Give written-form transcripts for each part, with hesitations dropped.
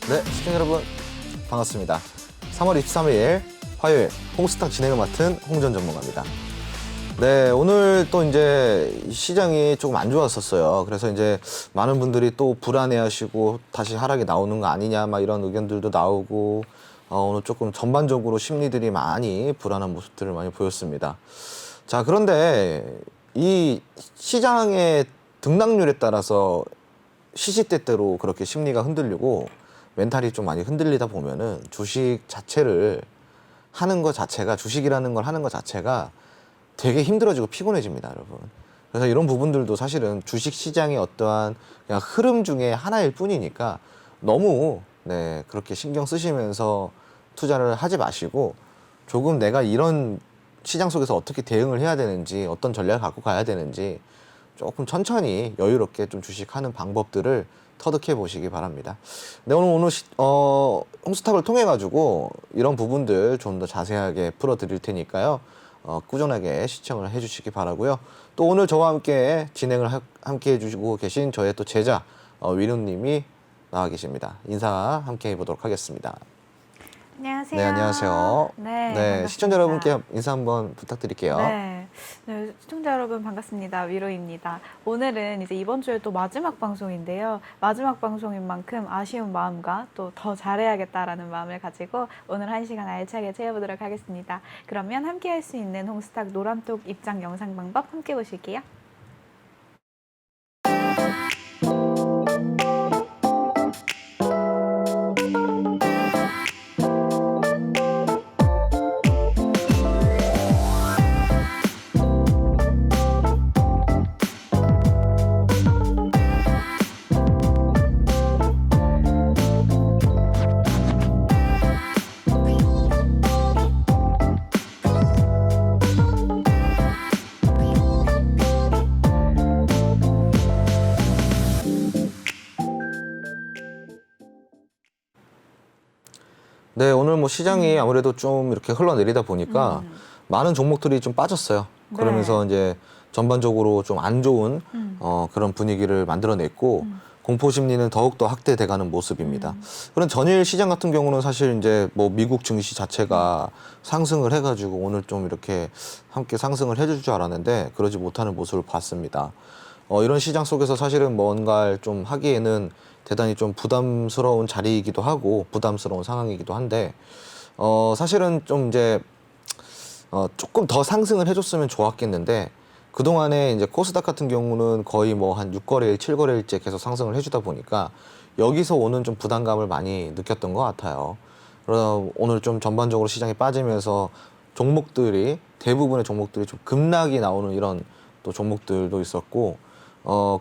네, 시청자 여러분 반갑습니다. 3월 23일 화요일 홍스탁 진행을 맡은 홍전 전문가입니다. 네, 오늘 또 이제 시장이 조금 안 좋았었어요. 그래서 이제 많은 분들이 또 불안해하시고 다시 하락이 나오는 거 아니냐 막 이런 의견들도 나오고 오늘 조금 전반적으로 심리들이 많이 불안한 모습들을 많이 보였습니다. 자, 그런데 이 시장의 등락률에 따라서 시시때때로 그렇게 심리가 흔들리고 멘탈이 좀 많이 흔들리다 보면은 주식 자체를 하는 것 자체가, 주식이라는 걸 하는 것 자체가 되게 힘들어지고 피곤해집니다, 여러분. 그래서 이런 부분들도 사실은 주식 시장의 어떠한 그냥 흐름 중에 하나일 뿐이니까 너무 그렇게 신경 쓰시면서 투자를 하지 마시고 조금 내가 이런 시장 속에서 어떻게 대응을 해야 되는지, 어떤 전략을 갖고 가야 되는지 조금 천천히 여유롭게 좀 주식하는 방법들을 터득해 보시기 바랍니다. 네, 오늘 홍스탁을 통해 가지고 이런 부분들 좀 더 자세하게 풀어 드릴 테니까요. 꾸준하게 시청을 해 주시기 바라고요. 또 오늘 저와 함께 진행을 함께 해 주시고 계신 저의 또 제자 위로님이 나와 계십니다. 인사 함께 해 보도록 하겠습니다. 안녕하세요. 네, 안녕하세요. 반갑습니다. 시청자 여러분께 인사 한번 부탁드릴게요. 네, 시청자 여러분 반갑습니다. 위로입니다. 오늘은 이제 이번 주에 또 마지막 방송인데요. 마지막 방송인 만큼 아쉬운 마음과 또 더 잘해야겠다라는 마음을 가지고 오늘 1시간 알차게 채워보도록 하겠습니다. 그러면 함께 할 수 있는 홍스탁 노란톡 입장 영상 방법 함께 보실게요. 네, 오늘 뭐 시장이 아무래도 좀 이렇게 흘러내리다 보니까 많은 종목들이 좀 빠졌어요. 네. 그러면서 이제 전반적으로 좀 안 좋은 그런 분위기를 만들어냈고 공포 심리는 더욱더 확대돼가는 모습입니다. 그런 전일 시장 같은 경우는 사실 이제 뭐 미국 증시 자체가 상승을 해가지고 오늘 좀 이렇게 함께 상승을 해줄 줄 알았는데 그러지 못하는 모습을 봤습니다. 이런 시장 속에서 사실은 뭔가를 좀 하기에는 대단히 좀 부담스러운 자리이기도 하고 부담스러운 상황이기도 한데 사실은 좀 이제 조금 더 상승을 해줬으면 좋았겠는데 그동안에 이제 코스닥 같은 경우는 거의 뭐 한 6거래일, 7거래일째 계속 상승을 해주다 보니까 여기서 오는 좀 부담감을 많이 느꼈던 것 같아요. 그래서 오늘 좀 전반적으로 시장이 빠지면서 종목들이 대부분의 종목들이 좀 급락이 나오는 이런 또 종목들도 있었고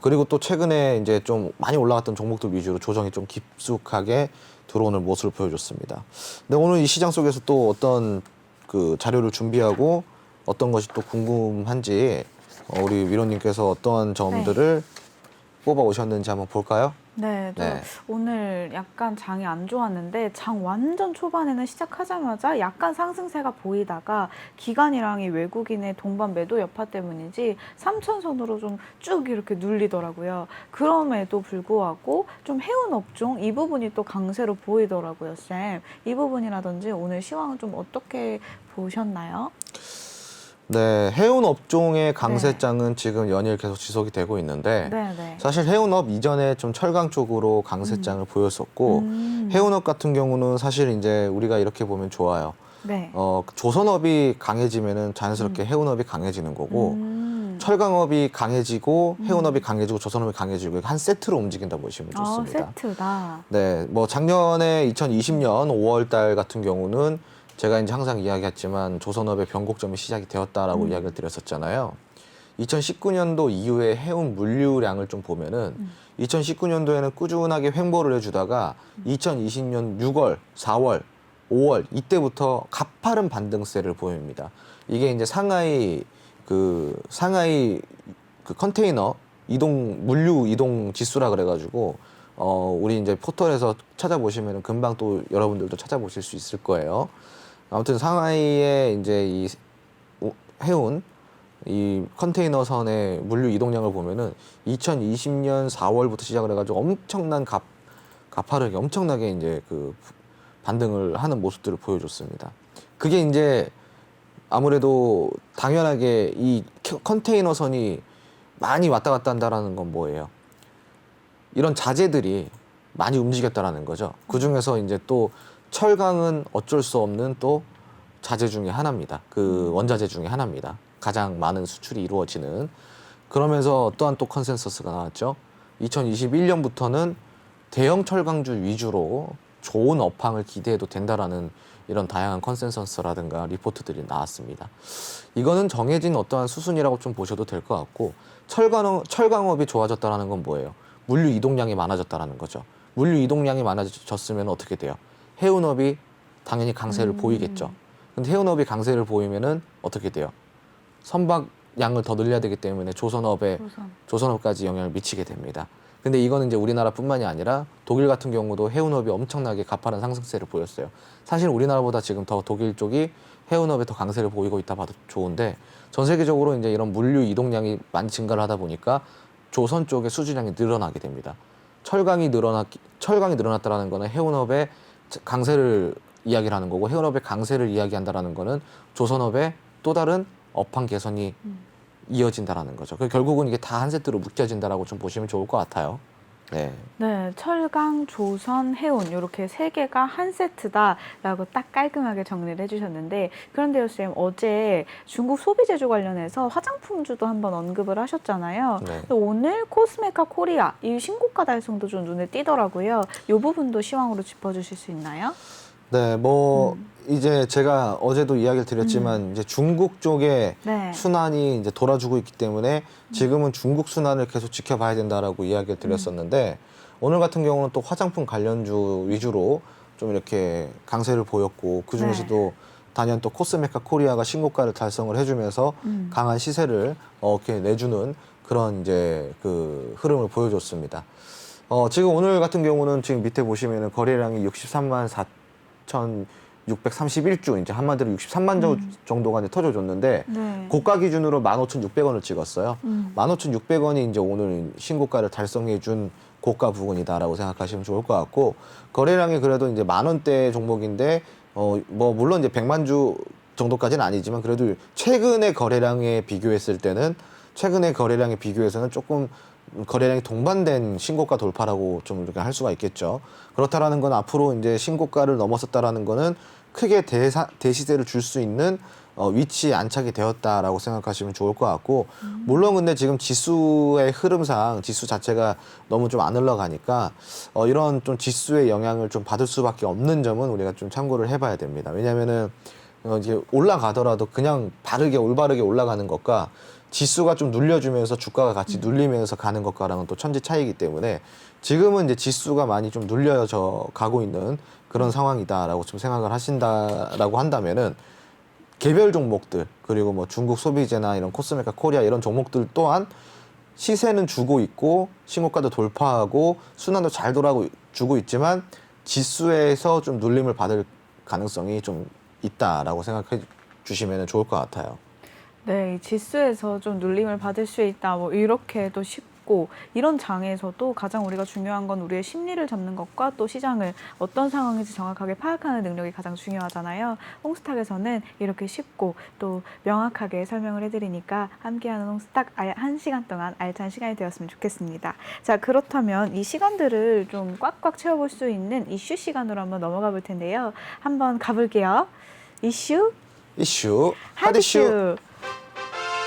그리고 또 최근에 이제 좀 많이 올라갔던 종목들 위주로 조정이 좀 깊숙하게 들어오는 모습을 보여줬습니다. 근데 오늘 이 시장 속에서 또 어떤 그 자료를 준비하고 어떤 것이 또 궁금한지 우리 위로님께서 어떠한 점들을 뽑아 오셨는지 한번 볼까요? 네, 저 오늘 약간 장이 안 좋았는데 장 완전 초반에는 시작하자마자 약간 상승세가 보이다가 기관이랑 이 외국인의 동반 매도 여파 때문인지 3천선으로 좀 쭉 이렇게 눌리더라고요. 그럼에도 불구하고 좀 해운 업종 이 부분이 또 강세로 보이더라고요, 쌤. 이 부분이라든지 오늘 시황은 좀 어떻게 보셨나요? 네, 해운 업종의 강세장은 지금 연일 계속 지속이 되고 있는데 네. 사실 해운업 이전에 좀 철강 쪽으로 강세장을 보였었고 해운업 같은 경우는 사실 이제 우리가 이렇게 보면 좋아요. 네. 조선업이 강해지면은 자연스럽게 해운업이 강해지는 거고 철강업이 강해지고 해운업이 강해지고 조선업이 강해지고 한 세트로 움직인다 보시면 좋습니다. 세트다. 네, 뭐 작년에 2020년 5월 달 같은 경우는 제가 이제 항상 이야기했지만 조선업의 변곡점이 시작이 되었다라고 이야기를 드렸었잖아요. 2019년도 이후에 해운 물류량을 좀 보면은 2019년도에는 꾸준하게 횡보를 해주다가 2020년 6월, 4월, 5월 이때부터 가파른 반등세를 보입니다. 이게 이제 상하이 그 컨테이너 물류 이동 지수라 그래가지고 우리 이제 포털에서 찾아보시면 금방 또 여러분들도 찾아보실 수 있을 거예요. 아무튼 상하이의 이제 이 해운 이 컨테이너선의 물류 이동량을 보면은 2020년 4월부터 시작을 해가지고 엄청난 가파르게 엄청나게 이제 그 반등을 하는 모습들을 보여줬습니다. 그게 이제 아무래도 당연하게 이 컨테이너선이 많이 왔다 갔다 한다라는 건 뭐예요? 이런 자재들이 많이 움직였다라는 거죠. 그 중에서 이제 또 철강은 어쩔 수 없는 또 자재 중에 하나입니다. 그 원자재 중에 하나입니다. 가장 많은 수출이 이루어지는. 그러면서 어떠한 또 컨센서스가 나왔죠. 2021년부터는 대형 철강주 위주로 좋은 업황을 기대해도 된다라는 이런 다양한 컨센서스라든가 리포트들이 나왔습니다. 이거는 정해진 어떠한 수순이라고 좀 보셔도 될 것 같고, 철강업이 좋아졌다는 건 뭐예요? 물류 이동량이 많아졌다는 거죠. 물류 이동량이 많아졌으면 어떻게 돼요? 해운업이 당연히 강세를 보이겠죠. 근데 해운업이 강세를 보이면은 어떻게 돼요? 선박량을 더 늘려야 되기 때문에 조선업까지 영향을 미치게 됩니다. 근데 이거는 이제 우리나라뿐만이 아니라 독일 같은 경우도 해운업이 엄청나게 가파른 상승세를 보였어요. 사실 우리나라보다 지금 더 독일 쪽이 해운업에 더 강세를 보이고 있다 봐도 좋은데, 전 세계적으로 이제 이런 물류 이동량이 많이 증가를 하다 보니까 조선 쪽의 수주량이 늘어나게 됩니다. 철강이 늘어났다라는 거는 해운업의 강세를 이야기를 하는 거고, 해운업의 강세를 이야기한다라는 거는 조선업의 또 다른 업황 개선이 이어진다라는 거죠. 결국은 이게 다 한 세트로 묶여진다라고 좀 보시면 좋을 것 같아요. 네. 네, 철강, 조선, 해운 이렇게 세 개가 한 세트다라고 딱 깔끔하게 정리를 해주셨는데, 그런데요, 쌤, 어제 중국 소비재주 관련해서 화장품주도 한번 언급을 하셨잖아요. 네. 오늘 코스메카 코리아 이 신고가 달성도 좀 눈에 띄더라고요. 이 부분도 시황으로 짚어주실 수 있나요? 네, 이제 제가 어제도 이야기를 드렸지만 이제 중국 쪽에 네. 순환이 이제 돌아주고 있기 때문에 지금은 중국 순환을 계속 지켜봐야 된다라고 이야기를 드렸었는데, 오늘 같은 경우는 또 화장품 관련주 위주로 좀 이렇게 강세를 보였고, 그 중에서도 단연 또 코스메카 코리아가 신고가를 달성을 해주면서 강한 시세를 이렇게 내주는 그런 이제 그 흐름을 보여줬습니다. 지금 오늘 같은 경우는 지금 밑에 보시면은 거래량이 63만 4,631주, 이제 한마디로 63만 주 정도가 이제 터져줬는데, 네. 고가 기준으로 15,600원을 찍었어요. 15,600원이 이제 오늘 신고가를 달성해준 고가 부분이다라고 생각하시면 좋을 것 같고, 거래량이 그래도 이제 10,000원대 종목인데, 물론 이제 100만 주 정도까지는 아니지만, 그래도 최근의 거래량에 비교했을 때는, 최근의 거래량에 비교해서는 조금 거래량이 동반된 신고가 돌파라고 좀 이렇게 할 수가 있겠죠. 그렇다라는 건 앞으로 이제 신고가를 넘어섰다라는 거는 크게 대시세를 줄 수 있는 위치에 안착이 되었다라고 생각하시면 좋을 것 같고, 물론 근데 지금 지수의 흐름상 지수 자체가 너무 좀 안 흘러가니까 이런 좀 지수의 영향을 좀 받을 수밖에 없는 점은 우리가 좀 참고를 해봐야 됩니다. 왜냐하면은 이제 올라가더라도 그냥 올바르게 올라가는 것과 지수가 좀 눌려주면서 주가가 같이 눌리면서 가는 것과랑은 또 천지 차이기 때문에, 지금은 이제 지수가 많이 좀 눌려져 가고 있는 그런 상황이다라고 좀 생각을 하신다라고 한다면은, 개별 종목들, 그리고 뭐 중국 소비재나 이런 코스메카 코리아 이런 종목들 또한 시세는 주고 있고 신고가도 돌파하고 순환도 잘 돌아주고 있지만 지수에서 좀 눌림을 받을 가능성이 좀 있다라고 생각해 주시면 좋을 것 같아요. 네, 이 지수에서 좀 눌림을 받을 수 있다, 뭐 이렇게도 쉽고, 이런 장에서도 가장 우리가 중요한 건 우리의 심리를 잡는 것과 또 시장을 어떤 상황인지 정확하게 파악하는 능력이 가장 중요하잖아요. 홍스탁에서는 이렇게 쉽고 또 명확하게 설명을 해드리니까 함께하는 홍스탁 1시간 동안 알찬 시간이 되었으면 좋겠습니다. 자, 그렇다면 이 시간들을 좀 꽉꽉 채워볼 수 있는 이슈 시간으로 한번 넘어가 볼 텐데요. 한번 가볼게요. 이슈 핫 이슈.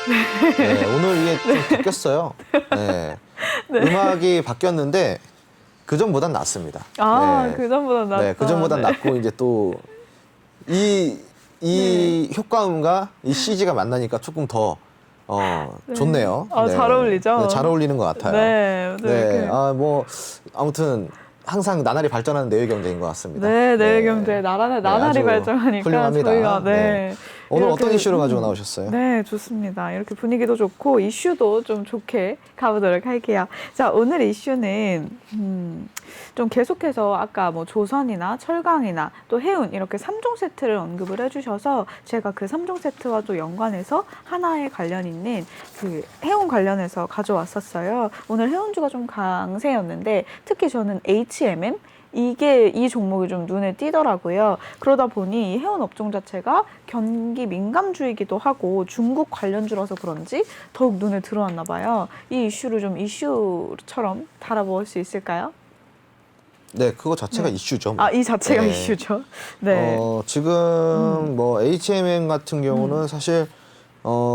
네, 오늘 이게 좀 바뀌었어요. 네. 음악이 바뀌었는데 그전보단 낫습니다. 아, 네. 그전보단 낫다. 네, 그전보단 네. 낫고, 이제 또 이 효과음과 이 CG가 만나니까 조금 더 좋네요. 잘 어울리죠? 네, 잘 어울리는 것 같아요. 네, 네. 아무튼 항상 나날이 발전하는 내외 경제인 것 같습니다. 네, 내외 경제 나날이 아주 발전하니까 훌륭합니다. 저희가 오늘 이렇게, 어떤 이슈로 가지고 나오셨어요? 네, 좋습니다. 이렇게 분위기도 좋고 이슈도 좀 좋게 가보도록 할게요. 자, 오늘 이슈는 좀 계속해서 아까 뭐 조선이나 철강이나 또 해운 이렇게 3종 세트를 언급을 해주셔서 제가 그 3종 세트와 또 연관해서 하나의 관련 있는 그 해운 관련해서 가져왔었어요. 오늘 해운주가 좀 강세였는데 특히 저는 HMM 이게 이 종목이 좀 눈에 띄더라고요. 그러다 보니 이 해운 업종 자체가 경기 민감주이기도 하고 중국 관련주라서 그런지 더욱 눈에 들어왔나 봐요. 이 이슈를 좀 이슈처럼 달아볼 수 있을까요? 네, 그거 자체가 네. 이슈죠. 뭐. 아, 이 자체가 네. 이슈죠. 네. 지금 뭐 HMM 같은 경우는 사실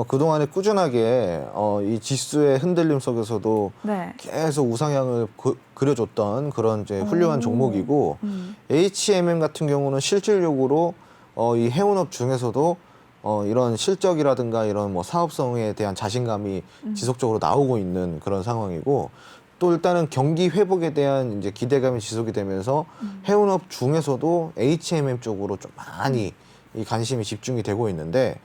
그동안에 꾸준하게 이 지수의 흔들림 속에서도 네. 계속 우상향을 그려줬던 그런 이제 훌륭한 오. 종목이고 HMM 같은 경우는 실질적으로 이 해운업 중에서도 이런 실적이라든가 이런 뭐 사업성에 대한 자신감이 지속적으로 나오고 있는 그런 상황이고 또 일단은 경기 회복에 대한 이제 기대감이 지속이 되면서 해운업 중에서도 HMM 쪽으로 좀 많이 이 관심이 집중이 되고 있는데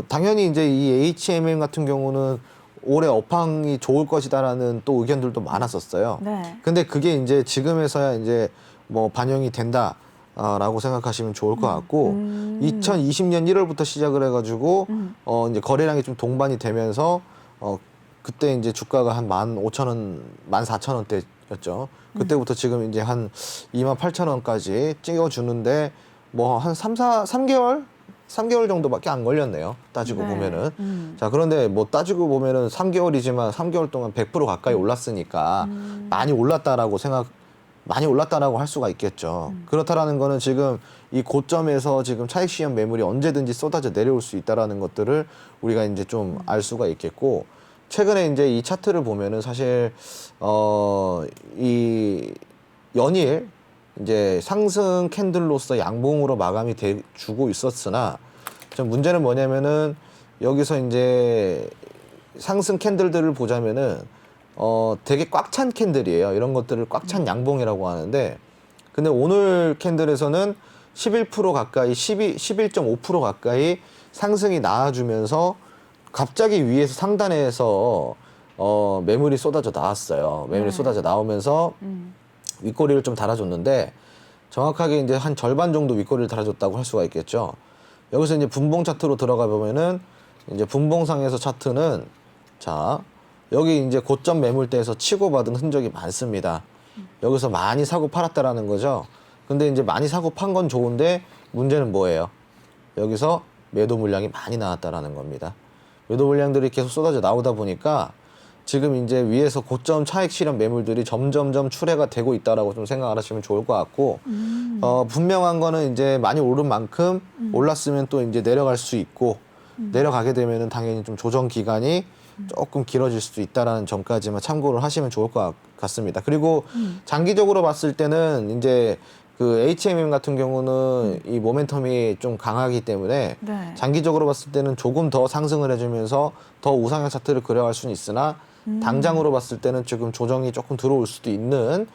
당연히 이제 이 HMM 같은 경우는 올해 업황이 좋을 것이다라는 또 의견들도 많았었어요. 네. 근데 그게 이제 지금에서야 이제 뭐 반영이 된다. 라고 생각하시면 좋을 것 같고 2020년 1월부터 시작을 해가지고 이제 거래량이 좀 동반이 되면서 그때 이제 주가가 한 15,000원, 14,000원대였죠. 그때부터 지금 이제 한 28,000원까지 찍어주는데 뭐 한 3개월 정도밖에 안 걸렸네요. 따지고 네. 보면은. 자, 그런데 뭐 따지고 보면은 3개월이지만 3개월 동안 100% 가까이 올랐으니까 많이 올랐다라고 할 수가 있겠죠. 그렇다라는 거는 지금 이 고점에서 지금 차익 시험 매물이 언제든지 쏟아져 내려올 수 있다라는 것들을 우리가 이제 좀 알 수가 있겠고 최근에 이제 이 차트를 보면은 사실 이 연일 이제 상승 캔들로서 양봉으로 마감이 주고 있었으나 좀 문제는 뭐냐면은 여기서 이제 상승 캔들들을 보자면은 되게 꽉 찬 캔들이에요. 이런 것들을 꽉 찬 양봉이라고 하는데 근데 오늘 캔들에서는 11% 가까이 11.5% 가까이 상승이 나와주면서 갑자기 위에서 상단에서 매물이 쏟아져 나왔어요. 매물이 네. 쏟아져 나오면서 윗꼬리를 좀 달아줬는데 정확하게 이제 한 절반 정도 윗꼬리를 달아줬다고 할 수가 있겠죠. 여기서 이제 분봉 차트로 들어가 보면은 이제 분봉상에서 차트는 자 여기 이제 고점 매물대에서 치고받은 흔적이 많습니다. 여기서 많이 사고 팔았다라는 거죠. 근데 이제 많이 사고 판 건 좋은데 문제는 뭐예요? 여기서 매도 물량이 많이 나왔다라는 겁니다. 매도 물량들이 계속 쏟아져 나오다 보니까 지금 이제 위에서 고점 차익 실현 매물들이 점점점 출회가 되고 있다라고 좀 생각을 하시면 좋을 것 같고 분명한 거는 이제 많이 오른 만큼 올랐으면 또 이제 내려갈 수 있고 내려가게 되면은 당연히 좀 조정 기간이 조금 길어질 수도 있다라는 점까지만 참고를 하시면 좋을 것 같습니다. 그리고 장기적으로 봤을 때는 이제 그 HMM 같은 경우는 이 모멘텀이 좀 강하기 때문에 네. 장기적으로 봤을 때는 조금 더 상승을 해주면서 더 우상향 차트를 그려갈 수는 있으나 당장으로 봤을 때는 지금 조정이 조금 들어올 수도 있는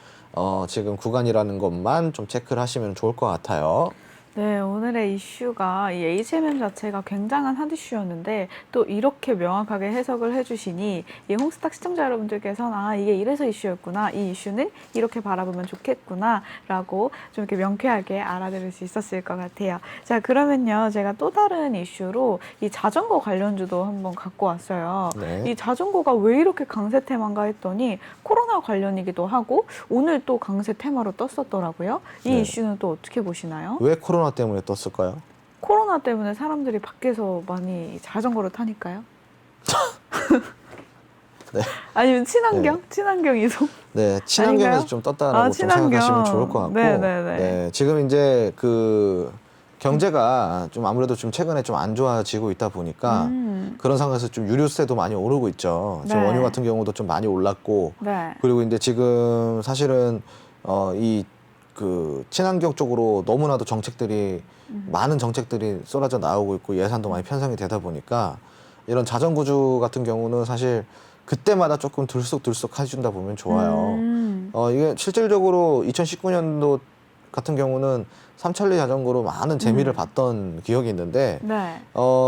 지금 구간이라는 것만 좀 체크를 하시면 좋을 것 같아요. 네, 오늘의 이슈가 이 HMM 자체가 굉장한 핫 이슈였는데 또 이렇게 명확하게 해석을 해주시니 이 홍스탁 시청자 여러분들께서는 아 이게 이래서 이슈였구나, 이 이슈는 이렇게 바라보면 좋겠구나 라고 좀 이렇게 명쾌하게 알아들을 수 있었을 것 같아요. 자, 그러면요 제가 또 다른 이슈로 이 자전거 관련주도 한번 갖고 왔어요. 네. 이 자전거가 왜 이렇게 강세 테마인가 했더니 코로나 관련이기도 하고 오늘 또 강세 테마로 떴었더라고요. 이 네. 이슈는 또 어떻게 보시나요? 왜 코로나 때문에 떴을까요? 코로나 때문에 사람들이 밖에서 많이 자전거를 타니까요? 네. 아니면 친환경? 친환경 이동? 네, 친환경에서 아닌가요? 좀 떴다라고 좀 친환경. 생각하시면 좋을 것 같고, 네네네. 지금 이제 그 경제가 좀 아무래도 좀 최근에 좀 안 좋아지고 있다 보니까 그런 상황에서 좀 유류세도 많이 오르고 있죠. 지금 네. 원유 같은 경우도 좀 많이 올랐고, 네. 그리고 이제 지금 사실은 이 그 친환경 쪽으로 너무나도 정책들이 많은 정책들이 쏟아져 나오고 있고 예산도 많이 편성이 되다 보니까 이런 자전거주 같은 경우는 사실 그때마다 조금 들썩들썩 해준다 보면 좋아요. 이게 실질적으로 2019년도 같은 경우는 삼천리 자전거로 많은 재미를 봤던 기억이 있는데 네.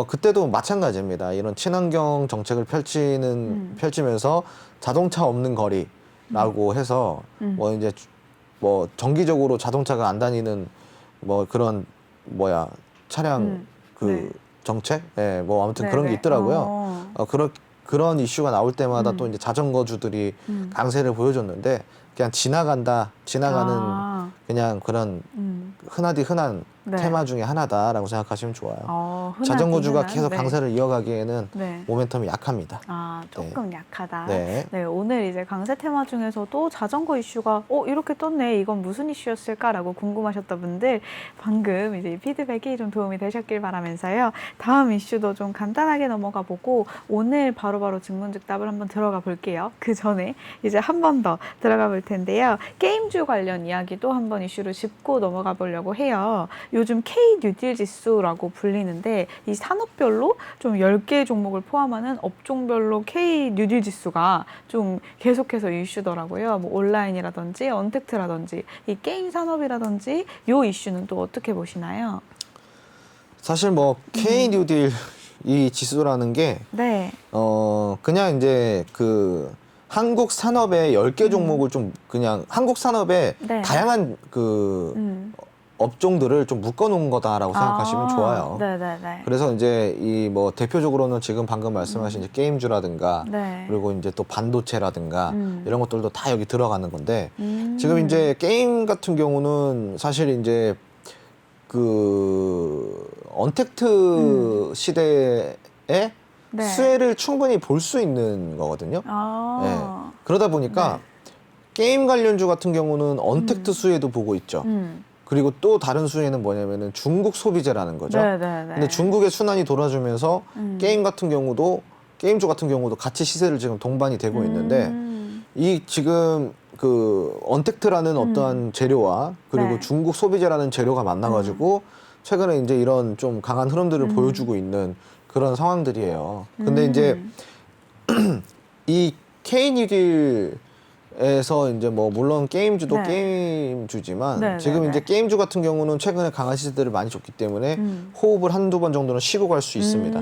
그때도 마찬가지입니다. 이런 친환경 정책을 펼치면서 자동차 없는 거리라고 해서 뭐 이제 뭐 정기적으로 자동차가 안 다니는 뭐 그런 차량 그 네. 정책, 뭐 아무튼 그런 게 네네. 있더라고요. 그런 이슈가 나올 때마다 또 이제 자전거주들이 강세를 보여줬는데 그냥 지나가는 그냥 그런 흔하디 흔한 네. 테마 중에 하나다라고 생각하시면 좋아요. 흔하디 자전거주가 흔한, 계속 네. 강세를 이어가기에는 네. 모멘텀이 약합니다. 조금 약하다. 네. 네, 오늘 이제 강세 테마 중에서도 자전거 이슈가 이렇게 떴네. 이건 무슨 이슈였을까라고 궁금하셨던 분들 방금 이제 피드백이 좀 도움이 되셨길 바라면서요. 다음 이슈도 좀 간단하게 넘어가 보고 오늘 바로바로 증문즉답을 한번 들어가 볼게요. 그 전에 이제 한 번 더 들어가 볼 텐데요. 게임주 관련 이야기도 한번 이슈를 짚고 넘어가 보려고 해요. 요즘 K-뉴딜 지수라고 불리는데 이 산업별로 좀 10개 종목을 포함하는 업종별로 K-뉴딜 지수가 좀 계속해서 이슈더라고요. 뭐 온라인이라든지 언택트라든지 이 게임 산업이라든지 요 이슈는 또 어떻게 보시나요? 사실 뭐 K 뉴딜 이 지수라는 게 네. 그냥 이제 그 한국 산업의 10개 종목을 좀 그냥 한국 산업의 네. 다양한 그 업종들을 좀 묶어 놓은 거다라고 생각하시면 좋아요. 네네네. 그래서 이제 이 뭐 대표적으로는 지금 방금 말씀하신 이제 게임주라든가 네. 그리고 이제 또 반도체라든가 이런 것들도 다 여기 들어가는 건데 음. 지금 이제 게임 같은 경우는 사실 이제 그 언택트 시대에 네. 수혜를 충분히 볼 수 있는 거거든요. 네. 그러다 보니까 게임 관련주 같은 경우는 언택트 수혜도 보고 있죠. 그리고 또 다른 수혜는 뭐냐면은 중국 소비재라는 거죠. 네네네. 근데 중국의 순환이 돌아주면서 게임 같은 경우도 게임주 같은 경우도 같이 시세를 지금 동반이 되고 있는데 이 지금 그 언택트라는 어떠한 재료와 그리고 네. 중국 소비재라는 재료가 만나가지고 최근에 이제 이런 좀 강한 흐름들을 보여주고 있는 그런 상황들이에요. 근데 이제 이 K뉴딜에서 이제 뭐 물론 게임주도 네. 게임주지만 네, 지금 네, 이제 네. 게임주 같은 경우는 최근에 강한 시세들을 많이 줬기 때문에 호흡을 한두 번 정도는 쉬고 갈 수 있습니다.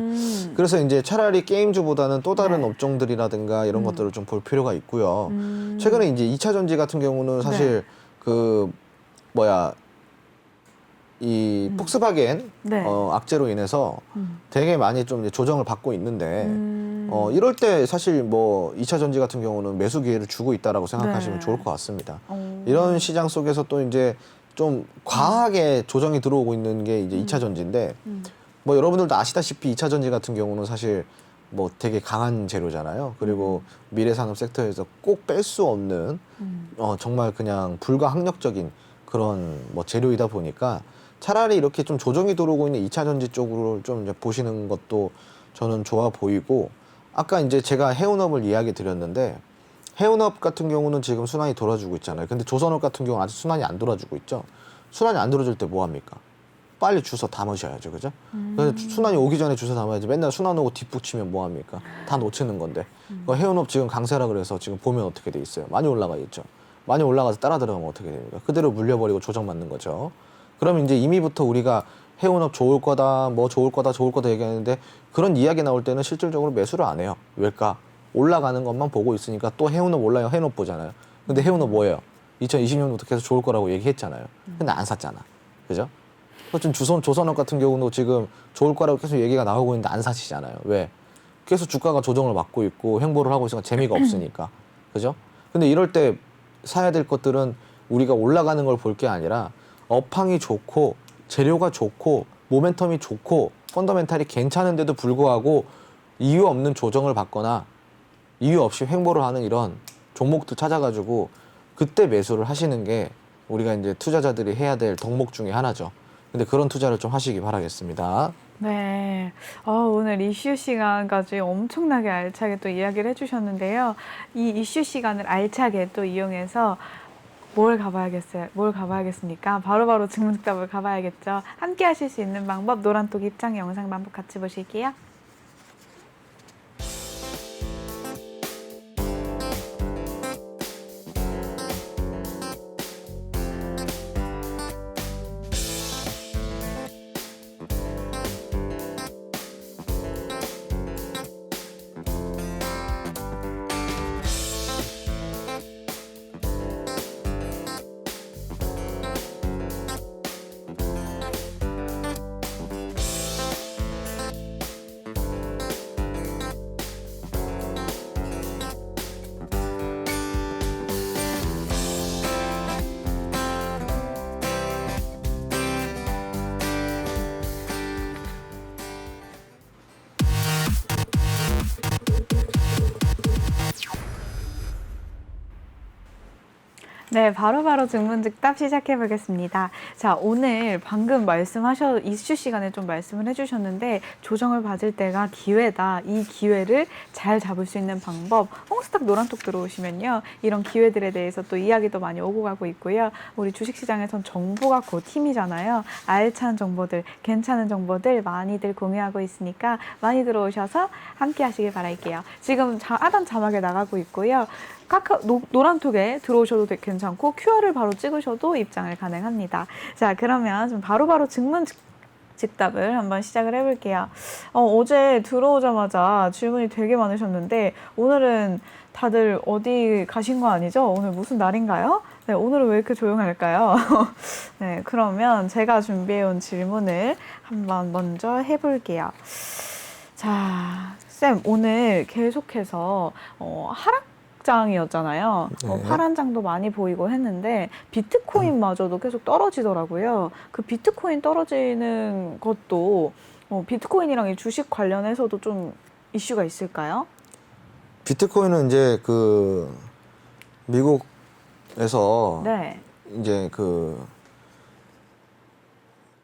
그래서 이제 차라리 게임주보다는 또 다른 네. 업종들이라든가 이런 것들을 좀 볼 필요가 있고요. 최근에 이제 2차 전지 같은 경우는 사실 그 뭐야 이 폭스바겐 네. 악재로 인해서 되게 많이 좀 이제 조정을 받고 있는데 이럴 때 사실 뭐 2차 전지 같은 경우는 매수 기회를 주고 있다라고 생각하시면 네. 좋을 것 같습니다. 이런 시장 속에서 또 이제 좀 과하게 조정이 들어오고 있는 게 이제 2차 전지인데 뭐 여러분들도 아시다시피 2차 전지 같은 경우는 사실 뭐 되게 강한 재료잖아요. 그리고 미래산업 섹터에서 꼭 뺄 수 없는 정말 그냥 불가항력적인 그런 뭐 재료이다 보니까 차라리 이렇게 좀 조정이 들어오고 있는 2차 전지 쪽으로 좀 이제 보시는 것도 저는 좋아 보이고 아까 이제 제가 해운업을 이야기 드렸는데 해운업 같은 경우는 지금 순환이 돌아주고 있잖아요. 근데 조선업 같은 경우는 아직 순환이 안 돌아주고 있죠. 순환이 안 돌아줄 때 뭐 합니까? 빨리 주워 담으셔야죠. 그죠? 그래서 순환이 오기 전에 주워 담아야지. 맨날 순환 오고 뒷북치면 뭐 합니까? 다 놓치는 건데. 해운업 지금 강세라 그래서 지금 보면 어떻게 돼 있어요? 많이 올라가 있죠. 많이 올라가서 따라 들어가면 어떻게 됩니까? 그대로 물려버리고 조정받는 거죠. 그러면 이제 이미부터 우리가 해운업 좋을 거다, 뭐 좋을 거다, 좋을 거다 얘기하는데 그런 이야기 나올 때는 실질적으로 매수를 안 해요. 왜일까? 올라가는 것만 보고 있으니까 또 해운업 올라요, 해운업 보잖아요. 근데 해운업 뭐예요? 2020년부터 계속 좋을 거라고 얘기했잖아요. 근데 안 샀잖아. 그죠? 지금 조선업 같은 경우도 지금 좋을 거라고 계속 얘기가 나오고 있는데 안 사시잖아요. 왜? 계속 주가가 조정을 받고 있고 횡보를 하고 있으니까 재미가 없으니까. 그죠? 근데 이럴 때 사야 될 것들은 우리가 올라가는 걸 볼 게 아니라 업황이 좋고 재료가 좋고 모멘텀이 좋고 펀더멘탈이 괜찮은데도 불구하고 이유 없는 조정을 받거나 이유 없이 횡보를 하는 이런 종목들 찾아가지고 그때 매수를 하시는 게 우리가 이제 투자자들이 해야 될 덕목 중에 하나죠. 근데 그런 투자를 좀 하시기 바라겠습니다. 네. 오늘 이슈 시간까지 엄청나게 알차게 또 이야기를 해주셨는데요. 이 이슈 시간을 알차게 또 이용해서 뭘 가봐야겠습니까? 바로바로 증문즉답을 가봐야겠죠. 함께 하실 수 있는 방법 노란톡 입장 영상 반복 같이 보실게요. 네, 바로바로 증문즉답 시작해 보겠습니다. 자, 오늘 방금 이슈 시간에 좀 말씀을 해주셨는데 조정을 받을 때가 기회다. 이 기회를 잘 잡을 수 있는 방법, 홍스탁 노란톡 들어오시면요. 이런 기회들에 대해서 또 이야기도 많이 오고 가고 있고요. 우리 주식시장에선 정보가 곧 힘이잖아요. 알찬 정보들, 괜찮은 정보들 많이들 공유하고 있으니까 많이 들어오셔서 함께 하시길 바랄게요. 지금 하단 자막에 나가고 있고요. 노란톡에 들어오셔도 괜찮고 QR을 바로 찍으셔도 입장을 가능합니다. 자, 그러면 좀 바로바로 즉답을 한번 시작을 해볼게요. 어제 들어오자마자 질문이 되게 많으셨는데 오늘은 다들 어디 가신 거 아니죠? 오늘 무슨 날인가요? 네, 오늘은 왜 이렇게 조용할까요? 네, 그러면 제가 준비해온 질문을 한번 먼저 해볼게요. 자, 쌤, 오늘 계속해서 하락장이었잖아요. 네. 파란장도 많이 보이고 했는데 비트코인마저도 계속 떨어지더라고요. 그 비트코인 떨어지는 것도 비트코인이랑 이 주식 관련해서도 좀 이슈가 있을까요? 비트코인은 이제 그 미국에서 네. 이제 그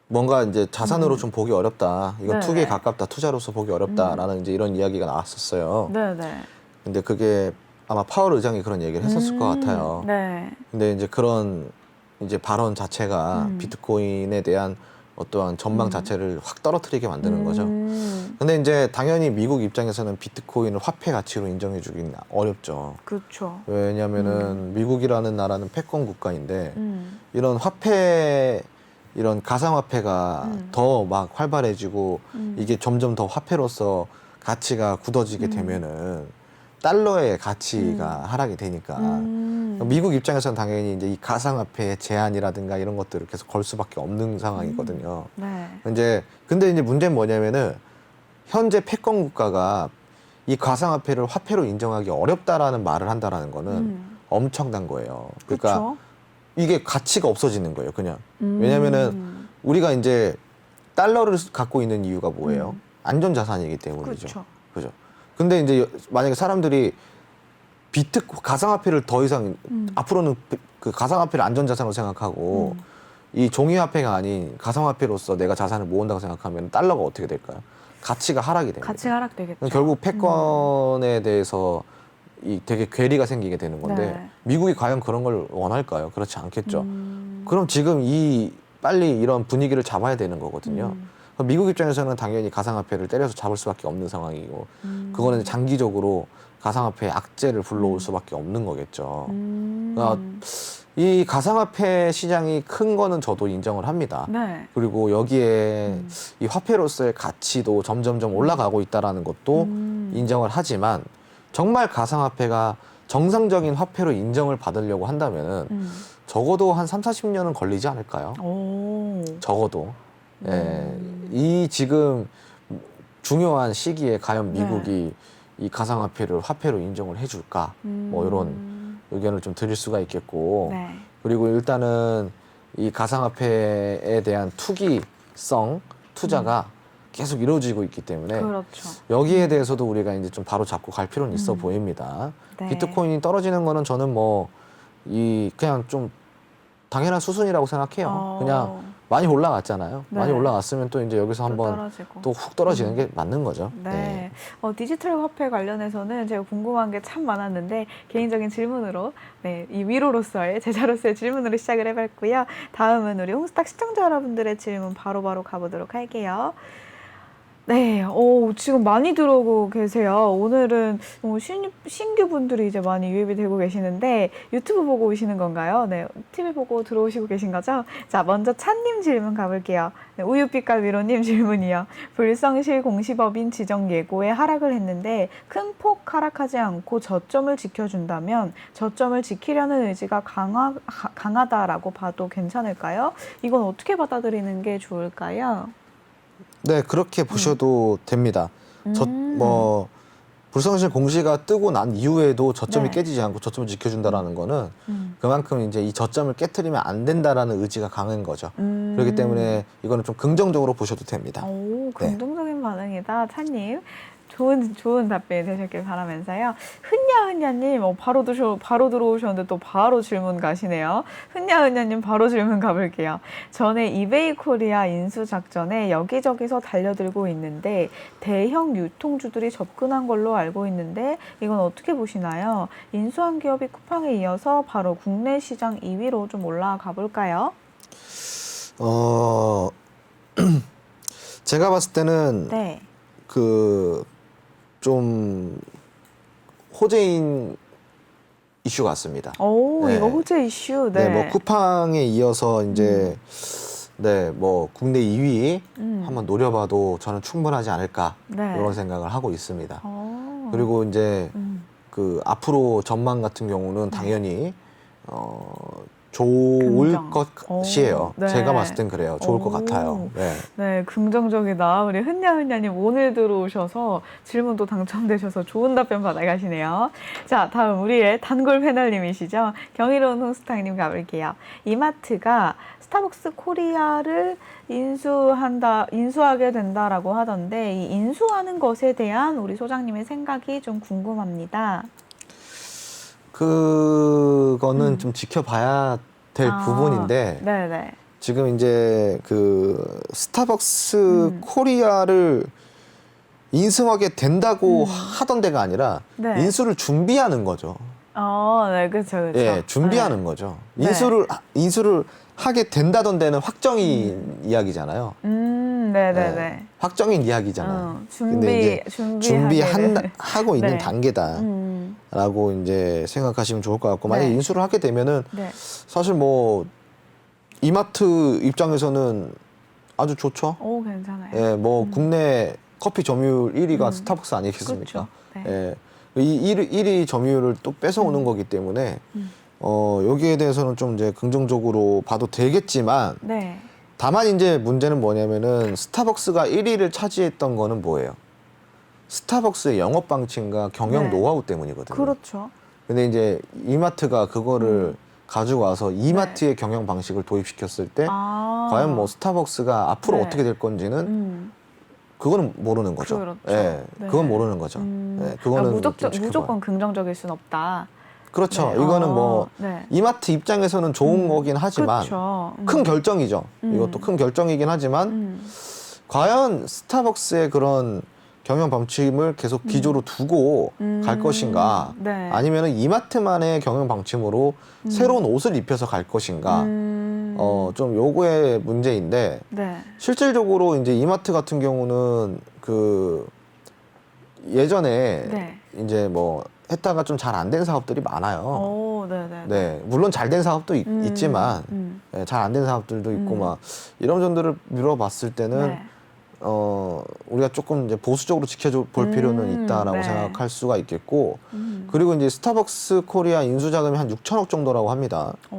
뭔가 이제 자산으로 좀 보기 어렵다. 이건 네네. 투기에 가깝다. 투자로서 보기 어렵다라는 이제 이런 이야기가 나왔었어요. 네네. 근데 그게 아마 파월 의장이 그런 얘기를 했었을 것 같아요. 네. 근데 이제 그런 이제 발언 자체가 비트코인에 대한 어떠한 전망 자체를 확 떨어뜨리게 만드는 거죠. 근데 이제 당연히 미국 입장에서는 비트코인을 화폐 가치로 인정해 주기는 어렵죠. 그렇죠. 왜냐면은 미국이라는 나라는 패권 국가인데 이런 화폐 이런 가상화폐가 더 막 활발해지고 이게 점점 더 화폐로서 가치가 굳어지게 되면은 달러의 가치가 하락이 되니까 미국 입장에서는 당연히 이제 이 가상화폐의 제한이라든가 이런 것들을 계속 걸 수밖에 없는 상황이거든요. 네. 근데 이제 문제는 뭐냐면은 현재 패권 국가가 이 가상화폐를 화폐로 인정하기 어렵다라는 말을 한다라는 거는 엄청난 거예요. 그러니까 그렇죠. 이게 가치가 없어지는 거예요, 그냥. 왜냐면은 우리가 이제 달러를 갖고 있는 이유가 뭐예요? 안전자산이기 때문이죠. 그렇죠. 그죠? 근데 이제 만약에 사람들이 가상화폐를 더 이상 앞으로는 그 가상화폐를 안전자산으로 생각하고 이 종이화폐가 아닌 가상화폐로서 내가 자산을 모은다고 생각하면 달러가 어떻게 될까요? 가치가 하락이 됩니다. 가치 하락되겠죠. 결국 패권에 대해서 이 되게 괴리가 생기게 되는 건데 네. 미국이 과연 그런 걸 원할까요? 그렇지 않겠죠. 그럼 지금 빨리 이런 분위기를 잡아야 되는 거거든요. 미국 입장에서는 당연히 가상화폐를 때려서 잡을 수밖에 없는 상황이고 그거는 장기적으로 가상화폐의 악재를 불러올 수밖에 없는 거겠죠. 그러니까 이 가상화폐 시장이 큰 거는 저도 인정을 합니다. 네. 그리고 여기에 이 화폐로서의 가치도 점점점 올라가고 있다라는 것도 인정을 하지만 정말 가상화폐가 정상적인 화폐로 인정을 받으려고 한다면은 적어도 한 3, 40년은 걸리지 않을까요? 오. 적어도. 예, 이 지금 중요한 시기에 과연 미국이 이 가상화폐를 화폐로 인정을 해줄까? 뭐 이런 의견을 좀 드릴 수가 있겠고. 네. 그리고 일단은 이 가상화폐에 대한 투기성 투자가 계속 이루어지고 있기 때문에 그렇죠. 여기에 대해서도 우리가 이제 좀 바로 잡고 갈 필요는 있어 보입니다. 네. 비트코인이 떨어지는 거는 저는 뭐 그냥 좀 당연한 수순이라고 생각해요. 그냥 많이 올라갔잖아요. 네. 많이 올라갔으면 또 이제 여기서 한번 또 훅 떨어지는 게 맞는 거죠. 네. 디지털 화폐 관련해서는 제가 궁금한 게 참 많았는데 개인적인 질문으로 이 위로로서의 제자로서의 질문으로 시작을 해봤고요. 다음은 우리 홍스탁 시청자 여러분들의 질문 바로바로 가보도록 할게요. 네, 지금 많이 들어오고 계세요. 오늘은 신규 분들이 이제 많이 유입이 되고 계시는데 유튜브 보고 오시는 건가요? 네, TV 보고 들어오시고 계신 거죠? 자, 먼저 찬님 질문 가볼게요. 네, 우유빛깔 위로님 질문이요. 불성실 공시법인 지정 예고에 하락을 했는데 큰 폭 하락하지 않고 저점을 지켜준다면 저점을 지키려는 의지가 강하다라고 봐도 괜찮을까요? 이건 어떻게 받아들이는 게 좋을까요? 네, 그렇게 보셔도 됩니다. 불성실 공시가 뜨고 난 이후에도 저점이 네. 깨지지 않고 저점을 지켜준다라는 거는 그만큼 이제 이 저점을 깨트리면 안 된다라는 의지가 강한 거죠. 그렇기 때문에 이거는 좀 긍정적으로 보셔도 됩니다. 오, 긍정적인 반응이다, 찬님. 좋은 답변이 되셨길 바라면서요. 흔냐흔냐님 바로 들어오셨는데 또 바로 질문 가시네요. 흔냐흔냐님 바로 질문 가볼게요. 전에 이베이 코리아 인수 작전에 여기저기서 달려들고 있는데 대형 유통주들이 접근한 걸로 알고 있는데 이건 어떻게 보시나요? 인수한 기업이 쿠팡에 이어서 바로 국내 시장 2위로 좀 올라가 볼까요? 제가 봤을 때는 네. 좀 호재인 이슈 같습니다. 오, 네. 이거 호재 이슈. 네, 네. 뭐 쿠팡에 이어서 이제 네, 뭐 국내 2위 한번 노려봐도 저는 충분하지 않을까 네. 이런 생각을 하고 있습니다. 오. 그리고 이제 그 앞으로 전망 같은 네. 경우는 당연히 좋을 긍정. 것이에요. 오, 네. 제가 봤을 땐 그래요. 좋을 것 오. 같아요. 네. 네, 긍정적이다. 우리 흔냐흔냐님 오늘 들어오셔서 질문도 당첨되셔서 좋은 답변 받아가시네요. 자, 다음 우리의 단골 패널님이시죠. 경이로운 홍스타님 가볼게요. 이마트가 스타벅스 코리아를 인수하게 된다라고 하던데 이 인수하는 것에 대한 우리 소장님의 생각이 좀 궁금합니다. 그거는 좀 지켜봐야 될 부분인데 네네. 지금 이제 그 스타벅스 코리아를 인수하게 된다고 하던 데가 아니라 네. 인수를 준비하는 거죠. 네, 그렇죠, 그렇죠. 예, 준비하는 네. 거죠. 네. 인수를 하게 된다던 데는 확정인 이야기잖아요. 네네네. 예, 확정인 이야기잖아요. 근데 이제 하고 있는 네. 단계다라고 이제 생각하시면 좋을 것 같고 만약에 네. 인수를 하게 되면은 네. 사실 뭐 이마트 입장에서는 아주 좋죠. 오, 괜찮아요. 예, 뭐 국내 커피 점유율 1위가 스타벅스 아니겠습니까? 그렇죠. 네. 예, 이 1위 점유율을 또 뺏어오는 거기 때문에 여기에 대해서는 좀 이제 긍정적으로 봐도 되겠지만 네. 다만 이제 문제는 뭐냐면은 스타벅스가 1위를 차지했던 거는 뭐예요? 스타벅스의 영업 방침과 경영 네. 노하우 때문이거든요. 그렇죠. 근데 이제 이마트가 그거를 가지고 와서 이마트의 경영 방식을 도입시켰을 때 과연 뭐 스타벅스가 앞으로 네. 어떻게 될 건지는 그거는 모르는 거죠. 그렇죠. 예, 네. 그건 모르는 거죠. 예, 그거는 좀 지켜봐요. 무조건 긍정적일 순 없다. 그렇죠. 네. 이거는 뭐 네. 이마트 입장에서는 좋은 거긴 하지만 그렇죠. 큰 결정이죠. 이것도 큰 결정이긴 하지만 과연 스타벅스의 그런 경영 방침을 계속 기조로 두고 갈 것인가 네. 아니면은 이마트만의 경영 방침으로 새로운 옷을 입혀서 갈 것인가 좀 요거의 문제인데 네. 실질적으로 이제 이마트 같은 경우는 그 예전에 네. 이제 뭐 했다가 좀 잘 안 된 사업들이 많아요. 오, 네네. 네, 물론 잘 된 사업도 있지만 잘 안 된 사업들도 있고 막 이런 점들을 미뤄봤을 때는 네. 우리가 조금 이제 보수적으로 지켜볼 필요는 있다라고 네. 생각할 수가 있겠고 그리고 이제 스타벅스 코리아 인수 자금이 한 6천억 정도라고 합니다. 오.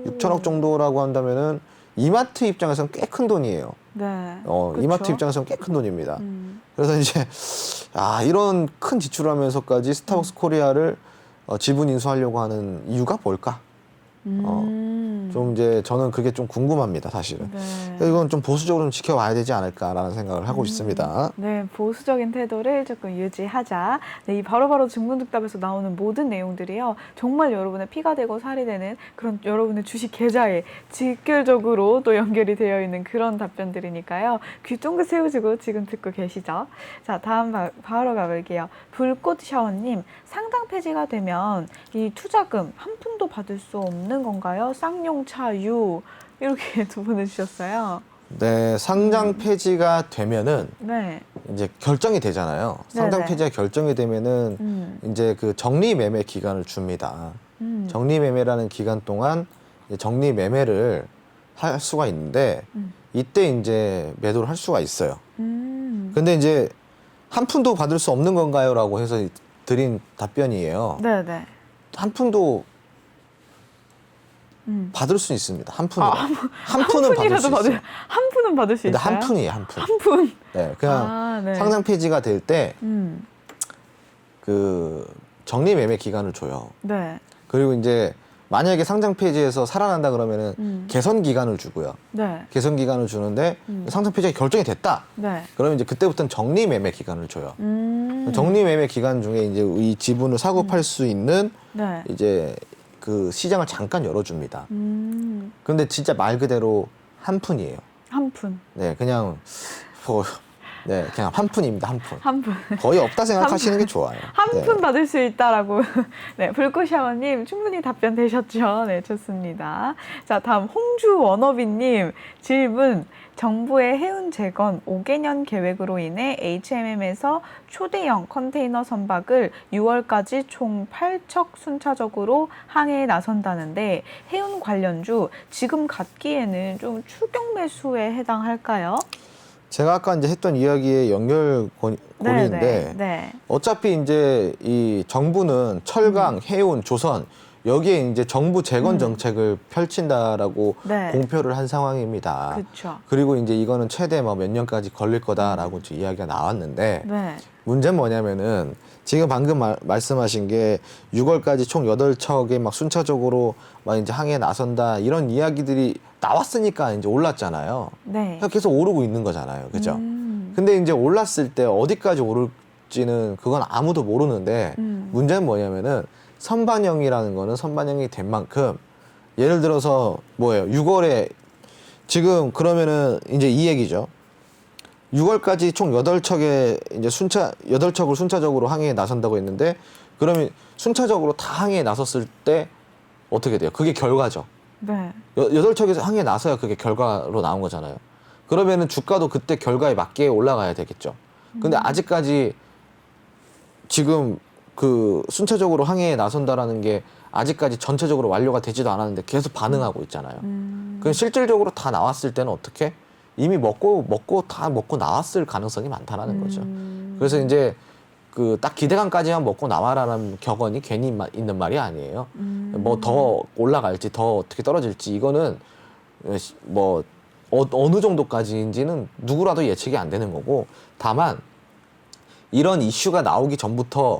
6천억 정도라고 한다면은 이마트 입장에서는 꽤 큰 돈이에요. 네. 이마트 그쵸? 입장에서는 꽤 큰 돈입니다. 그래서 이제 이런 큰 지출을 하면서까지 스타벅스 코리아를 지분 인수하려고 하는 이유가 뭘까? 좀 이제 저는 그게 좀 궁금합니다, 사실은. 네. 이건 좀 보수적으로 좀 지켜봐야 되지 않을까라는 생각을 하고 있습니다. 네, 보수적인 태도를 조금 유지하자. 네, 이 바로바로 증문즉답에서 나오는 모든 내용들이요. 정말 여러분의 피가 되고 살이 되는 그런 여러분의 주식 계좌에 직결적으로 또 연결이 되어 있는 그런 답변들이니까요. 귀 쫑긋 세우시고 지금 듣고 계시죠? 자, 다음 바로 가볼게요. 불꽃 샤워님, 상장 폐지가 되면 이 투자금 한 푼도 받을 수 없는 건가요? 쌍용차 유 이렇게 두 분 해주셨어요. 네, 상장 폐지가 되면은 네. 이제 결정이 되잖아요. 상장 네네. 폐지가 결정이 되면은 이제 그 정리 매매 기간을 줍니다. 정리 매매라는 기간 동안 이제 정리 매매를 할 수가 있는데 이때 이제 매도를 할 수가 있어요. 근데 이제 한 푼도 받을 수 없는 건가요?라고 해서 드린 답변이에요. 네네. 한 푼도 받을 수 있습니다. 한 푼은 한 푼은 받을 수 있어요. 한 푼은 받을 수 근데 있어요? 한 푼이에요, 한 푼. 한 푼. 네, 그냥 네. 상장 폐지가 될 때 그 정리 매매 기간을 줘요. 네. 그리고 이제 만약에 상장 폐지에서 살아난다 그러면은 개선 기간을 주고요. 네. 개선 기간을 주는데 상장 폐지가 결정이 됐다. 네. 그러면 이제 그때부터는 정리 매매 기간을 줘요. 정리매매 기간 중에 이제 이 지분을 사고 팔 수 있는 네. 이제 그 시장을 잠깐 열어줍니다. 근데 진짜 말 그대로 한 푼이에요. 한 푼. 네, 그냥 네, 그냥 한 푼입니다. 한 푼. 한 푼. 거의 없다 생각하시는 게 좋아요. 한 네. 푼 받을 수 있다라고. 네, 불꽃샤워님 충분히 답변 되셨죠? 네, 좋습니다. 자, 다음 홍주 워너비님 질문. 정부의 해운 재건 5개년 계획으로 인해 HMM에서 초대형 컨테이너 선박을 6월까지 총 8척 순차적으로 항해에 나선다는데 해운 관련주 지금 갖기에는 좀 추격 매수에 해당할까요? 제가 아까 이제 했던 이야기의 연결고리인데 네. 어차피 이제 이 정부는 철강, 해운, 조선 여기에 이제 정부 재건 정책을 펼친다라고 네. 공표를 한 상황입니다. 그렇죠. 그리고 이제 이거는 최대 뭐 몇 년까지 걸릴 거다라고 이제 이야기가 나왔는데 네. 문제는 뭐냐면은 지금 방금 말씀하신 게 6월까지 총 8척에 막 순차적으로 막 이제 항해에 나선다 이런 이야기들이 나왔으니까 이제 올랐잖아요. 네. 계속 오르고 있는 거잖아요. 그죠? 음. 근데 이제 올랐을 때 어디까지 오를지는 그건 아무도 모르는데 문제는 뭐냐면은 선반영이라는 거는 선반영이 된 만큼 예를 들어서 뭐예요? 6월에 지금 그러면은 이제 이 얘기죠. 6월까지 총 8척에 이제 8척을 순차적으로 항해에 나선다고 했는데 그러면 순차적으로 다 항해에 나섰을 때 어떻게 돼요? 그게 결과죠. 네. 8척에서 항해에 나서야 그게 결과로 나온 거잖아요. 그러면은 주가도 그때 결과에 맞게 올라가야 되겠죠. 근데 아직까지 지금 그 순차적으로 항해에 나선다라는 게 아직까지 전체적으로 완료가 되지도 않았는데 계속 반응하고 있잖아요. 그럼 실질적으로 다 나왔을 때는 어떻게? 이미 먹고 다 먹고 나왔을 가능성이 많다라는 거죠. 그래서 이제 그 딱 기대감까지만 먹고 나와라는 격언이 괜히 있는 말이 아니에요. 뭐 더 올라갈지 더 어떻게 떨어질지 이거는 뭐 어느 정도까지인지는 누구라도 예측이 안 되는 거고 다만 이런 이슈가 나오기 전부터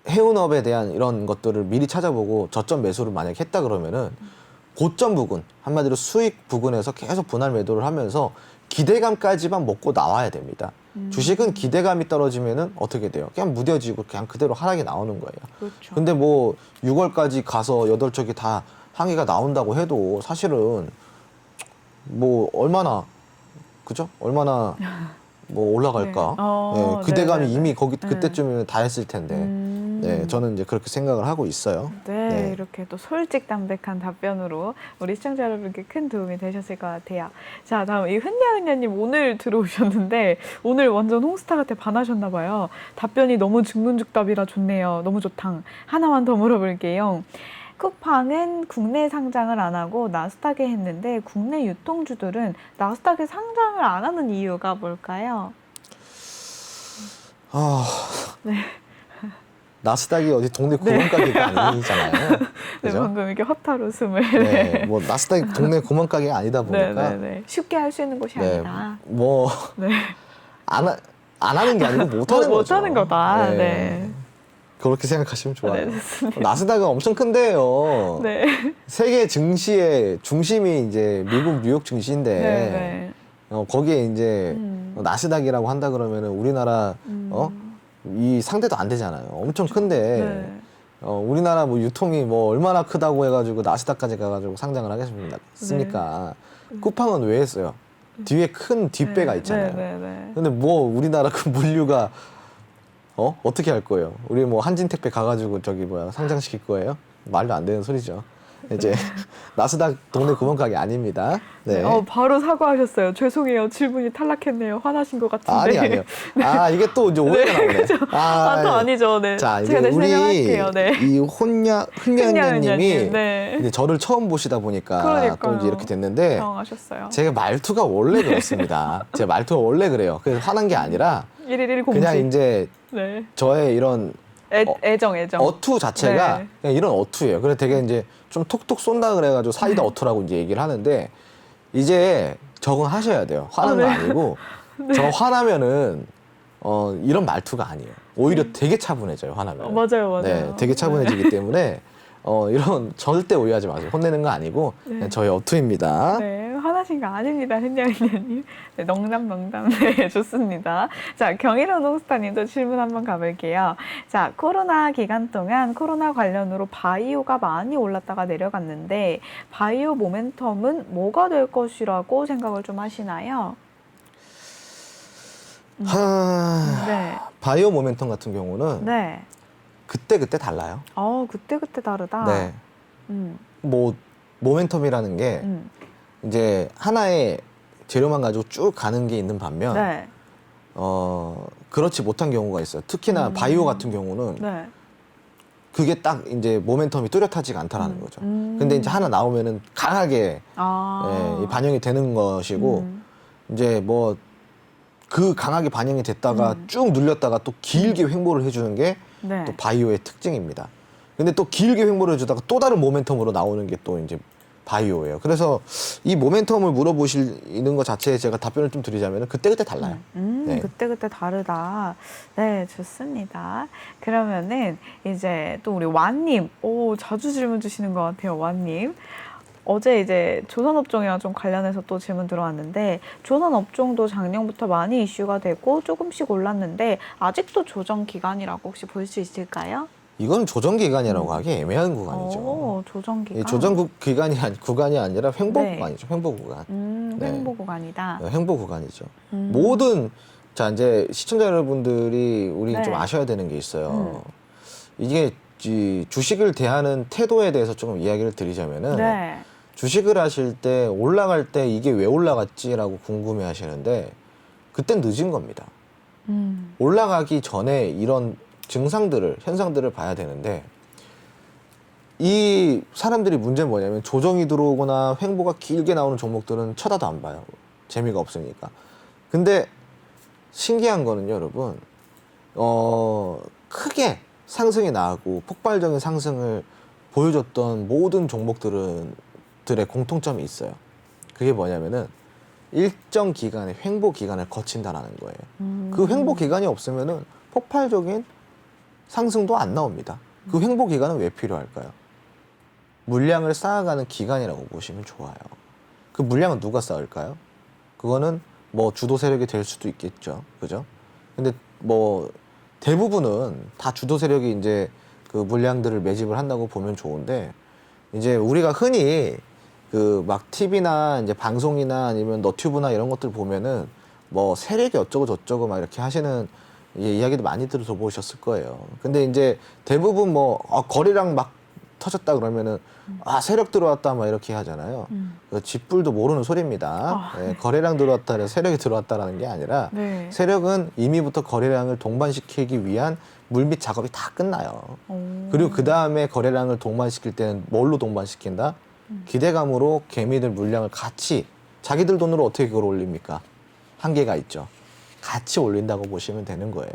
해운업에 대한 이런 것들을 미리 찾아보고 저점 매수를 만약에 했다 그러면은 고점 부근, 한마디로 수익 부근에서 계속 분할 매도를 하면서 기대감까지만 먹고 나와야 됩니다. 주식은 기대감이 떨어지면은 어떻게 돼요? 그냥 무뎌지고 그냥 그대로 하락이 나오는 거예요. 그렇죠. 근데 뭐 6월까지 가서 8척이 다 항해가 나온다고 해도 사실은 뭐 얼마나 그죠? 얼마나 뭐 올라갈까? 네. 네, 기대감이 네네네. 이미 그때쯤이면 다 했을 텐데. 네, 저는 이제 그렇게 생각을 하고 있어요. 네, 네. 이렇게 또 솔직담백한 답변으로 우리 시청자 여러분께 큰 도움이 되셨을 것 같아요. 자, 다음 이 흔냐흔냐님 오늘 들어오셨는데 오늘 완전 홍스타한테 반하셨나 봐요. 답변이 너무 즉문즉답이라 좋네요. 너무 좋당. 하나만 더 물어볼게요. 쿠팡은 국내 상장을 안 하고 나스닥에 했는데 국내 유통주들은 나스닥에 상장을 안 하는 이유가 뭘까요? 네. 나스닥이 어디 동네 구멍가게가 아니잖아요. 네, 그죠? 방금 이렇게 허탈 웃음을. 네, 뭐 나스닥이 동네 구멍가게가 아니다 보니까 네. 쉽게 할 수 있는 곳이 네, 아니다. 뭐 네. 안 하는 게 아니고 못하는 거죠. 못하는 거다. 네. 그렇게 생각하시면 좋아요. 네, 좋습니다. 나스닥은 엄청 큰데요. 네. 세계 증시의 중심이 이제 미국 뉴욕 증시인데 네. 거기에 이제 나스닥이라고 한다 그러면은 우리나라 이 상대도 안 되잖아요. 엄청 큰데 네. 우리나라 뭐 유통이 뭐 얼마나 크다고 해가지고 나스닥까지 가가지고 상장을 하겠습니까? 쿠팡은 왜 했어요? 뒤에 큰 뒷배가 있잖아요. 네. 근데 뭐 우리나라 그 물류가 어떻게 할 거예요? 우리 뭐 한진택배 가가지고 저기 뭐야 상장시킬 거예요? 말도 안 되는 소리죠. 이제 나스닥 동네 구멍가게 아닙니다. 네. 바로 사과하셨어요. 죄송해요. 질문이 탈락했네요. 화나신 것 같은데. 아니요. 아 이게 또 이제 오해가 나오네. 또 아니죠. 네. 자 이제 제가 대신 우리 해결할게요. 네. 이 혼냐님이 네. 이제 저를 처음 보시다 보니까 그러니까요. 또 이제 이렇게 됐는데 당황하셨어요. 제가 말투가 원래 그렇습니다. 제 말투가 원래 그래요. 그래서 화난 게 아니라 111 공지. 그냥 이제 네. 저의 이런 애정. 어투 자체가 네. 그냥 이런 어투예요. 그래서 되게 이제 좀 톡톡 쏜다 그래가지고 사이다 어투라고 이제 얘기를 하는데 이제 적응하셔야 돼요. 화난 거 아니고 저 화나면은 이런 말투가 아니에요. 오히려 되게 차분해져요. 화나면. 맞아요. 네, 되게 차분해지기 때문에 네. 이런 절대 오해하지 마세요. 혼내는 거 아니고 그냥 저희 어투입니다. 네, 화나신 거 아닙니다, 현정이님. 네, 농담. 네, 좋습니다. 자, 경이로운 홍스타님도 질문 한번 가볼게요. 자, 코로나 기간 동안 코로나 관련으로 바이오가 많이 올랐다가 내려갔는데 바이오 모멘텀은 뭐가 될 것이라고 생각을 좀 하시나요? 네, 바이오 모멘텀 같은 경우는 네. 그때 달라요. 그때 다르다. 네. 음, 뭐 모멘텀이라는 게 음. 이제 하나의 재료만 가지고 쭉 가는 게 있는 반면 네, 그렇지 못한 경우가 있어요. 특히나 바이오 같은 경우는 네. 그게 딱 이제 모멘텀이 뚜렷하지가 않다라는 거죠. 음. 근데 이제 하나 나오면은 강하게 아. 이 반영이 되는 것이고 이제 뭐 그 강하게 반영이 됐다가 쭉 눌렸다가 또 길게 횡보를 해주는 게 또 네. 바이오의 특징입니다. 근데 또 길게 횡보를 해주다가 또 다른 모멘텀으로 나오는 게 또 이제 바이오예요. 그래서 이 모멘텀을 물어보시는 것 자체에 제가 답변을 좀 드리자면 그때 달라요. 네. 그때 다르다. 네, 좋습니다. 그러면은 이제 또 우리 완님, 자주 질문 주시는 것 같아요, 완님. 어제 이제 조선업종이랑 좀 관련해서 또 질문 들어왔는데 조선업종도 작년부터 많이 이슈가 되고 조금씩 올랐는데 아직도 조정 기간이라고 혹시 볼 수 있을까요? 이건 조정 기간이라고 하기 애매한 구간이죠. 조정 기간. 이 조정 구간이 아니라 횡보 네. 구간이죠. 횡보 구간. 네. 횡보 구간이다. 횡보 구간이죠. 모든 자 이제 시청자 여러분들이 우리 네. 좀 아셔야 되는 게 있어요. 이게 이 주식을 대하는 태도에 대해서 조금 이야기를 드리자면은 네. 주식을 하실 때 올라갈 때 이게 왜 올라갔지라고 궁금해 하시는데 그땐 늦은 겁니다. 올라가기 전에 이런 현상들을 봐야 되는데 이 사람들이 문제는 뭐냐면 조정이 들어오거나 횡보가 길게 나오는 종목들은 쳐다도 안 봐요. 재미가 없으니까. 근데 신기한 거는요, 여러분. 크게 상승이 나고 폭발적인 상승을 보여줬던 모든 종목들의 공통점이 있어요. 그게 뭐냐면은 일정 기간의 횡보 기간을 거친다라는 거예요. 그 횡보 기간이 없으면은 폭발적인 상승도 안 나옵니다. 그 횡보 기간은 왜 필요할까요? 물량을 쌓아가는 기간이라고 보시면 좋아요. 그 물량은 누가 쌓을까요? 그거는 뭐 주도 세력이 될 수도 있겠죠. 그죠? 근데 뭐 대부분은 다 주도 세력이 이제 그 물량들을 매집을 한다고 보면 좋은데 이제 우리가 흔히 그 막 TV나 이제 방송이나 아니면 너튜브나 이런 것들 보면은 뭐 세력이 어쩌고 저쩌고 막 이렇게 하시는 이야기도 많이 들어보셨을 거예요. 근데 이제 대부분 뭐 거래량 막 터졌다 그러면은 세력 들어왔다 막 이렇게 하잖아요. 그 쥐뿔도 모르는 소리입니다. 네, 거래량 들어왔다 해서 세력이 들어왔다라는 게 아니라 네. 세력은 이미부터 거래량을 동반시키기 위한 물밑 작업이 다 끝나요. 그리고 그 다음에 거래량을 동반시킬 때는 뭘로 동반시킨다? 기대감으로 개미들 물량을 같이 자기들 돈으로 어떻게 그걸 올립니까? 한계가 있죠. 같이 올린다고 보시면 되는 거예요.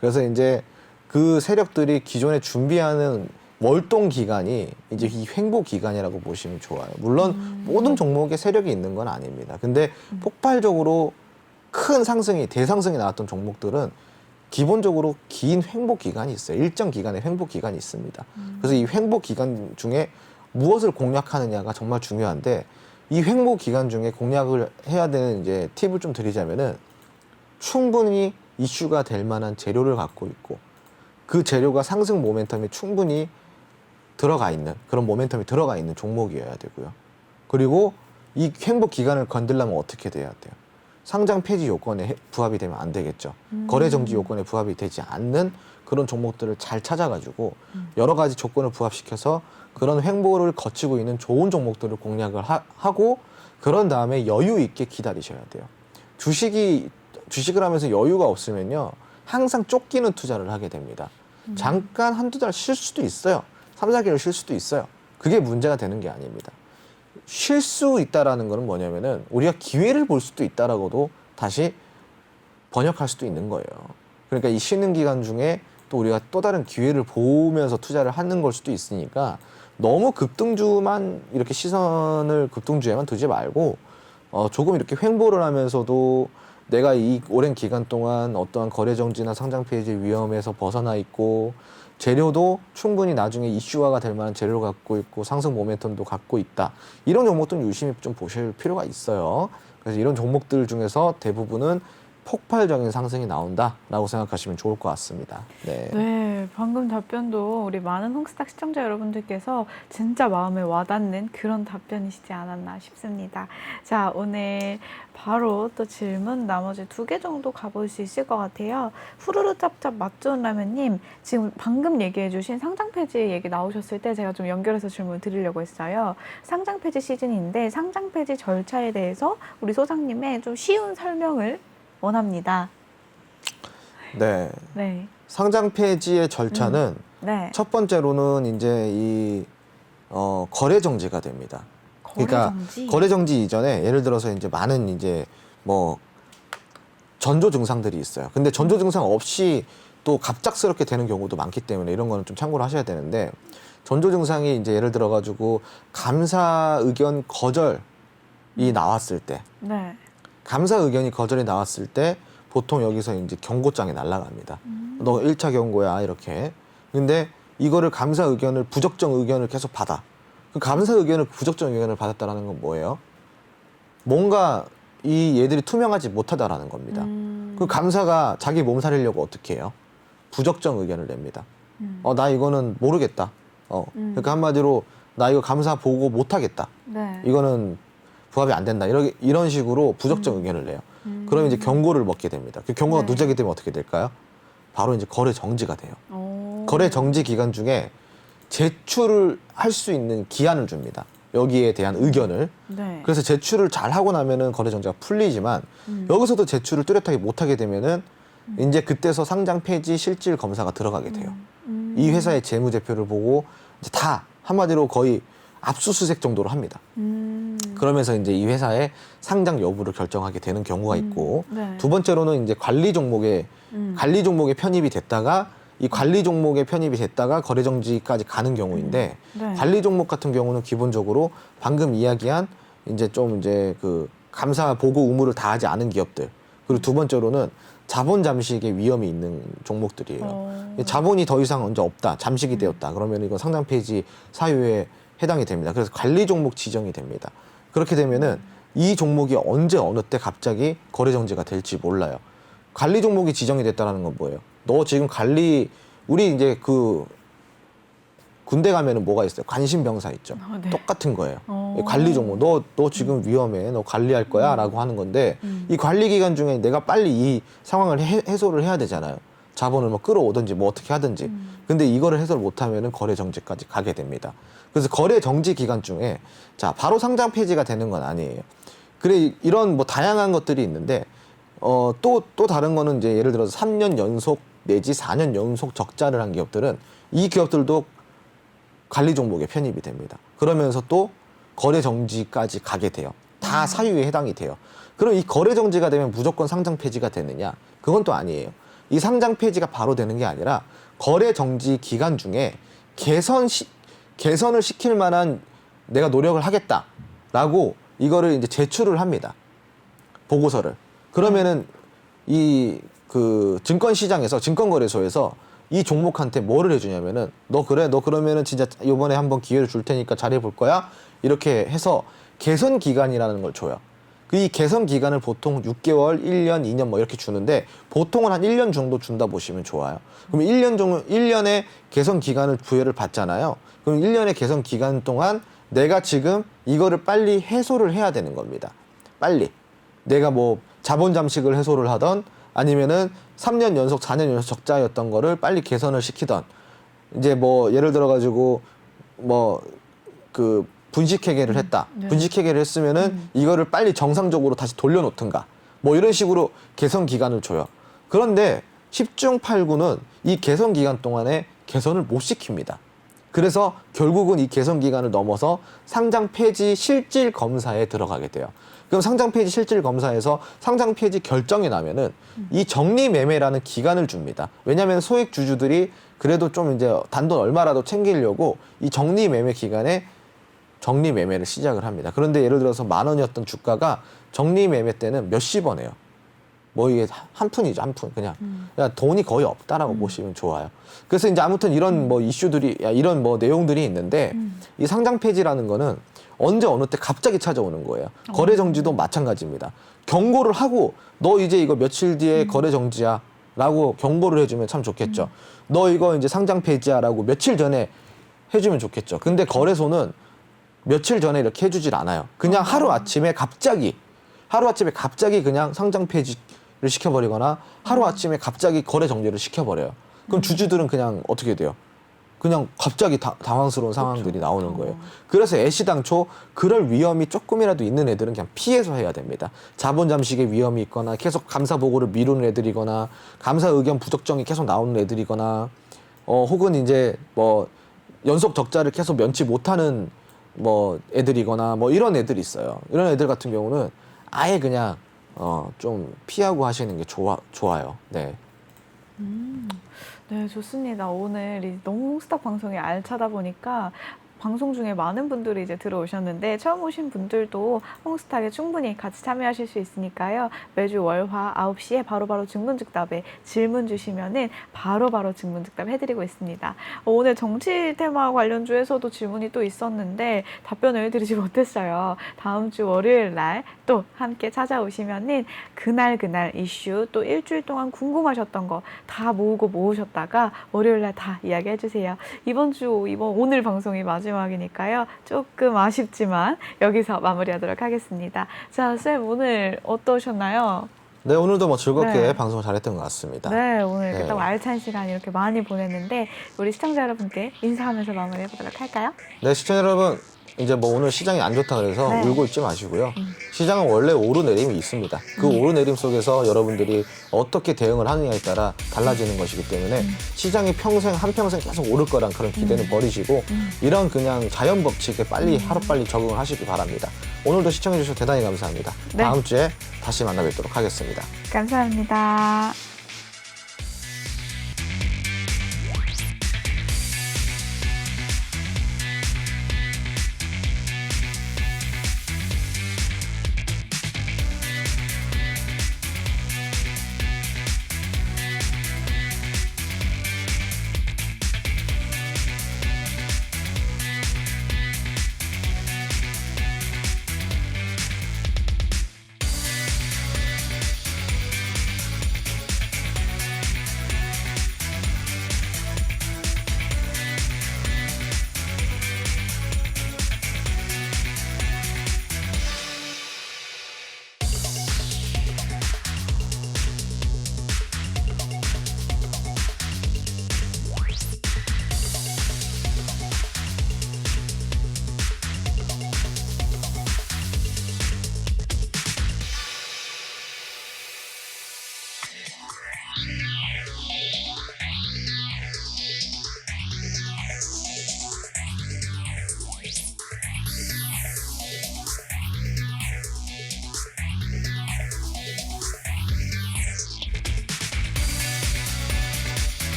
그래서 이제 그 세력들이 기존에 준비하는 월동 기간이 이제 이 횡보 기간이라고 보시면 좋아요. 물론 모든 종목에 세력이 있는 건 아닙니다. 근데 폭발적으로 큰 상승이 대상승이 나왔던 종목들은 기본적으로 긴 횡보 기간이 있어요. 일정 기간의 횡보 기간이 있습니다. 그래서 이 횡보 기간 중에 무엇을 공략하느냐가 정말 중요한데 이 횡보 기간 중에 공략을 해야 되는 이제 팁을 좀 드리자면은 충분히 이슈가 될 만한 재료를 갖고 있고 그 재료가 상승 모멘텀이 충분히 들어가 있는 그런 모멘텀이 들어가 있는 종목이어야 되고요. 그리고 이 횡보 기간을 건들려면 어떻게 돼야 돼요? 상장 폐지 요건에 부합이 되면 안 되겠죠. 거래 정지 요건에 부합이 되지 않는 그런 종목들을 잘 찾아가지고 여러 가지 조건을 부합시켜서 그런 횡보를 거치고 있는 좋은 종목들을 공략을 하고 그런 다음에 여유 있게 기다리셔야 돼요. 주식을 하면서 여유가 없으면요. 항상 쫓기는 투자를 하게 됩니다. 잠깐 한두 달 쉴 수도 있어요. 3, 4개월 쉴 수도 있어요. 그게 문제가 되는 게 아닙니다. 쉴 수 있다라는 거는 뭐냐면은 우리가 기회를 볼 수도 있다라고도 다시 번역할 수도 있는 거예요. 그러니까 이 쉬는 기간 중에 또 우리가 또 다른 기회를 보면서 투자를 하는 걸 수도 있으니까 너무 급등주만 이렇게 시선을 급등주에만 두지 말고 조금 이렇게 횡보를 하면서도 내가 이 오랜 기간 동안 어떠한 거래 정지나 상장 폐지 위험에서 벗어나 있고 재료도 충분히 나중에 이슈화가 될 만한 재료를 갖고 있고 상승 모멘텀도 갖고 있다. 이런 종목들은 유심히 좀 보실 필요가 있어요. 그래서 이런 종목들 중에서 대부분은 폭발적인 상승이 나온다라고 생각하시면 좋을 것 같습니다. 네. 네, 방금 답변도 우리 많은 홍스탁 시청자 여러분들께서 진짜 마음에 와닿는 그런 답변이시지 않았나 싶습니다. 자, 오늘 바로 또 질문 나머지 2개 정도 가볼 수 있을 것 같아요. 후루루 짭짭 맛좋은 라면님, 지금 방금 얘기해 주신 상장 폐지 얘기 나오셨을 때 제가 좀 연결해서 질문 드리려고 했어요. 상장 폐지 시즌인데 상장 폐지 절차에 대해서 우리 소장님의 좀 쉬운 설명을 원합니다. 네. 네. 상장 폐지의 절차는 네. 첫 번째로는 이제 이 거래 정지가 됩니다. 그러니까 정지? 거래 정지 이전에 예를 들어서 이제 많은 이제 뭐 전조 증상들이 있어요. 근데 전조 증상 없이 또 갑작스럽게 되는 경우도 많기 때문에 이런 거는 좀 참고를 하셔야 되는데, 전조 증상이 이제 예를 들어 가지고 감사 의견 거절이 나왔을 때, 네. 감사 의견이 거절이 나왔을 때 보통 여기서 이제 경고장이 날아갑니다. 너 1차 경고야 이렇게. 근데 이거를 감사 의견을 부적정 의견을 계속 받아. 그 감사 의견을 부적정 의견을 받았다라는 건 뭐예요? 뭔가 이 얘들이 투명하지 못하다라는 겁니다. 그 감사가 자기 몸살이려고 어떻게 해요? 부적정 의견을 냅니다. 나 이거는 모르겠다. 그러니까 한마디로 나 이거 감사 보고 못하겠다. 네. 이거는 부합이 안 된다. 이런 식으로 부적정 의견을 내요. 그러면 이제 경고를 먹게 됩니다. 그 경고가 네. 누적이 되면 어떻게 될까요? 바로 이제 거래 정지가 돼요. 오. 거래 정지 기간 중에 제출을 할 수 있는 기한을 줍니다. 여기에 대한 의견을. 네. 그래서 제출을 잘 하고 나면은 거래 정지가 풀리지만 여기서도 제출을 뚜렷하게 못 하게 되면은 이제 그때서 상장 폐지 실질 검사가 들어가게 돼요. 이 회사의 재무제표를 보고 이제 다 한마디로 거의 압수수색 정도로 합니다. 그러면서 이제 이 회사의 상장 여부를 결정하게 되는 경우가 있고, 네. 두 번째로는 이제 관리 종목에 편입이 됐다가 이 관리 종목에 편입이 됐다가 거래 정지까지 가는 경우인데, 네. 관리 종목 같은 경우는 기본적으로 방금 이야기한 이제 좀 이제 그 감사 보고 의무를 다하지 않은 기업들, 그리고 두 번째로는 자본 잠식의 위험이 있는 종목들이에요. 자본이 더 이상 이제 없다, 잠식이 되었다. 그러면 이건 상장 폐지 사유에 해당이 됩니다. 그래서 관리 종목 지정이 됩니다. 그렇게 되면은 이 종목이 언제 어느 때 갑자기 거래 정지가 될지 몰라요. 관리 종목이 지정이 됐다는 건 뭐예요? 너 지금 우리 이제 그 군대 가면은 뭐가 있어요? 관심병사 있죠. 네. 똑같은 거예요. 관리 종목. 너 지금 위험해. 너 관리할 거야. 라고 하는 건데, 이 관리 기간 중에 내가 빨리 이 상황을 해소를 해야 되잖아요. 자본을 뭐 끌어오든지 뭐 어떻게 하든지. 근데 이거를 해소를 못하면은 거래 정지까지 가게 됩니다. 그래서 거래 정지 기간 중에 바로 상장 폐지가 되는 건 아니에요. 그래, 이런 뭐 다양한 것들이 있는데, 또 다른 거는 이제 예를 들어서 3년 연속 내지 4년 연속 적자를 한 기업들은 이 기업들도 관리 종목에 편입이 됩니다. 그러면서 또 거래 정지까지 가게 돼요. 다 사유에 해당이 돼요. 그럼 이 거래 정지가 되면 무조건 상장 폐지가 되느냐? 그건 또 아니에요. 이 상장 폐지가 바로 되는 게 아니라 거래 정지 기간 중에 개선을 시킬 만한 내가 노력을 하겠다라고 이거를 이제 제출을 합니다. 보고서를. 그러면은 이 그 증권시장에서 증권거래소에서 이 종목한테 뭐를 해주냐면은 너 그러면은 진짜 이번에 한번 기회를 줄 테니까 잘해볼 거야? 이렇게 해서 개선 기간이라는 걸 줘요. 이 개선 기간을 보통 6개월, 1년, 2년 뭐 이렇게 주는데 보통은 한 1년 정도 준다 보시면 좋아요. 그럼 1년의 개선 기간을 부여를 받잖아요. 그럼 1년의 개선 기간 동안 내가 지금 이거를 빨리 해소를 해야 되는 겁니다. 빨리. 내가 뭐 자본 잠식을 해소를 하던 아니면은 3년 연속, 4년 연속 적자였던 거를 빨리 개선을 시키던, 이제 뭐 예를 들어 가지고 뭐 그 분식회계를 했다. 네. 분식회계를 했으면은 이거를 빨리 정상적으로 다시 돌려놓든가 뭐 이런 식으로 개선 기간을 줘요. 그런데 10중 8구는 이 개선 기간 동안에 개선을 못 시킵니다. 그래서 결국은 이 개선 기간을 넘어서 상장 폐지 실질 검사에 들어가게 돼요. 그럼 상장 폐지 실질 검사에서 상장 폐지 결정이 나면은 이 정리 매매라는 기간을 줍니다. 왜냐하면 소액 주주들이 그래도 좀 이제 단돈 얼마라도 챙기려고 이 정리 매매 기간에 정리 매매를 시작을 합니다. 그런데 예를 들어서 10,000원이었던 주가가 정리 매매 때는 몇십 원 해요. 뭐 이게 한 푼이죠, 한 푼. 그냥 돈이 거의 없다라고 보시면 좋아요. 그래서 이제 아무튼 이런 뭐 이슈들이, 이런 뭐 내용들이 있는데 이 상장 폐지라는 거는 언제 어느 때 갑자기 찾아오는 거예요. 거래 정지도 마찬가지입니다. 경고를 하고 너 이제 이거 며칠 뒤에 거래 정지야 라고 경고를 해주면 참 좋겠죠. 너 이거 이제 상장 폐지야 라고 며칠 전에 해주면 좋겠죠. 근데 거래소는 며칠 전에 이렇게 해주질 않아요. 그냥 하루아침에 갑자기 그냥 상장 폐지를 시켜버리거나 하루아침에 갑자기 거래 정지를 시켜버려요. 그럼 주주들은 그냥 어떻게 돼요? 그냥 갑자기 당황스러운 상황들이 나오는 거예요. 그래서 애시당초 그럴 위험이 조금이라도 있는 애들은 그냥 피해서 해야 됩니다. 자본 잠식의 위험이 있거나 계속 감사 보고를 미루는 애들이거나 감사 의견 부적정이 계속 나오는 애들이거나 혹은 이제 뭐 연속 적자를 계속 면치 못하는 뭐 애들이거나 뭐 이런 애들이 있어요. 이런 애들 같은 경우는 아예 그냥 좀 피하고 하시는 게 좋아요. 네. 네, 좋습니다. 오늘 너무 홍스탁 방송이 알차다 보니까 방송 중에 많은 분들이 이제 들어오셨는데 처음 오신 분들도 홍스탁에 충분히 같이 참여하실 수 있으니까요. 매주 월화 9시에 바로바로 증문즉답에 질문 주시면은 바로바로 증문즉답 해드리고 있습니다. 오늘 정치 테마 관련주에서도 질문이 또 있었는데 답변을 드리지 못했어요. 다음 주 월요일 날 또 함께 찾아오시면은 그날 이슈 또 일주일 동안 궁금하셨던 거 다 모으셨다가 월요일 날 다 이야기해 주세요. 오늘 방송이 마지막이니까요. 조금 아쉽지만 여기서 마무리하도록 하겠습니다. 자, 쌤 오늘 어떠셨나요? 네, 오늘도 뭐 즐겁게 네. 방송을 잘했던 것 같습니다. 네, 오늘 이렇게 네. 딱 알찬 시간 이렇게 많이 보냈는데 우리 시청자 여러분께 인사하면서 마무리해 보도록 할까요? 네, 시청자 여러분, 이제 뭐 오늘 시장이 안 좋다 그래서 네. 울고 있지 마시고요. 시장은 원래 오르내림이 있습니다. 그 오르내림 속에서 여러분들이 어떻게 대응을 하느냐에 따라 달라지는 것이기 때문에 시장이 한평생 계속 오를 거란 그런 기대는 버리시고 이런 그냥 자연 법칙에 하루빨리 적응을 하시기 바랍니다. 오늘도 시청해 주셔서 대단히 감사합니다. 네. 다음 주에 다시 만나 뵙도록 하겠습니다. 감사합니다.